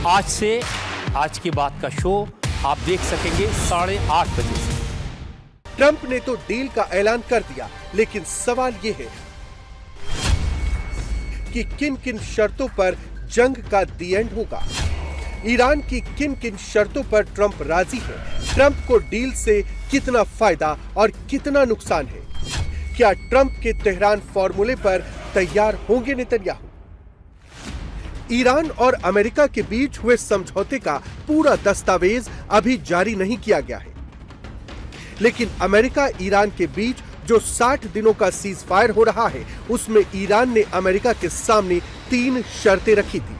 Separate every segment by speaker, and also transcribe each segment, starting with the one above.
Speaker 1: आज से आज की बात का शो आप देख सकेंगे 8:30 बजे से।
Speaker 2: ट्रंप ने तो डील का ऐलान कर दिया, लेकिन सवाल ये है कि किन किन शर्तों पर जंग का दी एंड होगा। ईरान की किन किन शर्तों पर ट्रंप राजी है। ट्रंप को डील से कितना फायदा और कितना नुकसान है। क्या ट्रंप के तेहरान फॉर्मूले पर तैयार होंगे नेतन्याहू। ईरान और अमेरिका के बीच हुए समझौते का पूरा दस्तावेज अभी जारी नहीं किया गया है, लेकिन अमेरिका ईरान के बीच जो 60 दिनों का सीज फायर हो रहा है, उसमें ईरान ने अमेरिका के सामने 3 शर्तें रखी थी।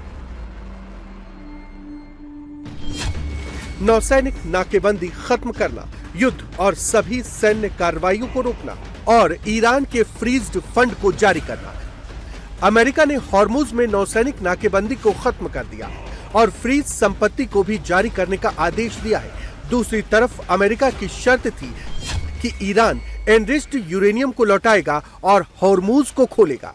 Speaker 2: नौसैनिक नाकेबंदी खत्म करना, युद्ध और सभी सैन्य कार्रवाइयों को रोकना और ईरान के फ्रीज्ड फंड को जारी करना। अमेरिका ने हॉर्मुज में नौसैनिक नाकेबंदी को खत्म कर दिया और फ्रीज संपत्ति को भी जारी करने का आदेश दिया है। दूसरी तरफ अमेरिका की शर्त थी कि ईरान एनरिच्ड यूरेनियम को लौटाएगा और हॉर्मुज को खोलेगा।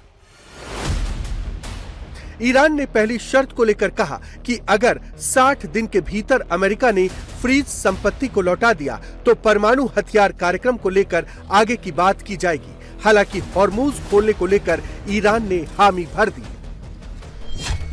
Speaker 2: ईरान ने पहली शर्त को लेकर कहा कि अगर 60 दिन के भीतर अमेरिका ने फ्रीज संपत्ति को लौटा दिया तो परमाणु हथियार कार्यक्रम को लेकर आगे की बात की जाएगी। हालांकि हॉर्मुज खोलने को लेकर ईरान ने हामी भर दी,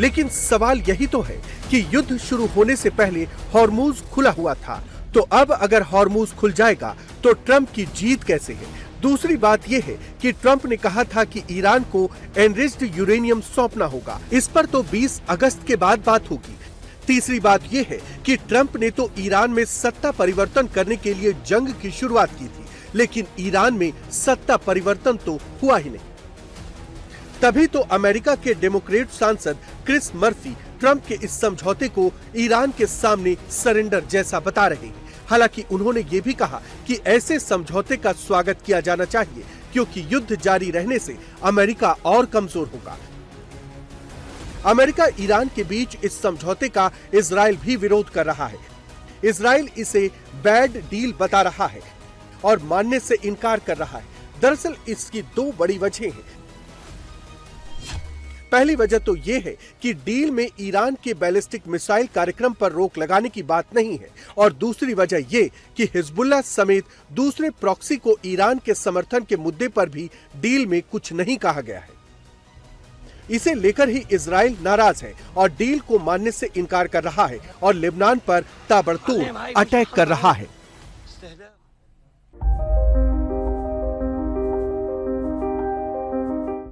Speaker 2: लेकिन सवाल यही तो है कि युद्ध शुरू होने से पहले हॉर्मुज खुला हुआ था, तो अब अगर हॉर्मुज खुल जाएगा तो ट्रंप की जीत कैसे है। दूसरी बात यह है कि ट्रंप ने कहा था कि ईरान को एनरिच्ड यूरेनियम सौंपना होगा, इस पर तो 20 अगस्त के बाद बात होगी। तीसरी बात यह है कि ट्रंप ने तो ईरान में सत्ता परिवर्तन करने के लिए जंग की शुरुआत की थी, लेकिन ईरान में सत्ता परिवर्तन तो हुआ ही नहीं। तभी तो अमेरिका के डेमोक्रेट सांसद क्रिस मर्फी ट्रंप के इस समझौते को ईरान के सामने सरेंडर जैसा बता रहे हैं। हालांकि उन्होंने ये भी कहा कि ऐसे समझौते का स्वागत किया जाना चाहिए, क्योंकि युद्ध जारी रहने से अमेरिका और कमजोर होगा। अमेरिका ईरान के बीच इस समझौते का इजराइल भी विरोध कर रहा है। इजराइल इसे बैड डील बता रहा है और मानने से इनकार कर रहा है। दरअसल इसकी 2 बड़ी वजहें हैं। पहली वजह तो यह है कि डील में ईरान के बैलिस्टिक मिसाइल कार्यक्रम पर रोक लगाने की बात नहीं है, और दूसरी वजह यह कि हिजबुल्लाह समेत दूसरे प्रॉक्सी को ईरान के समर्थन के मुद्दे पर भी डील में कुछ नहीं कहा गया है। इसे लेकर ही इजराइल नाराज है और डील को मानने से इनकार कर रहा है और लेबनान पर ताबड़तोड़ अटैक कर रहा है।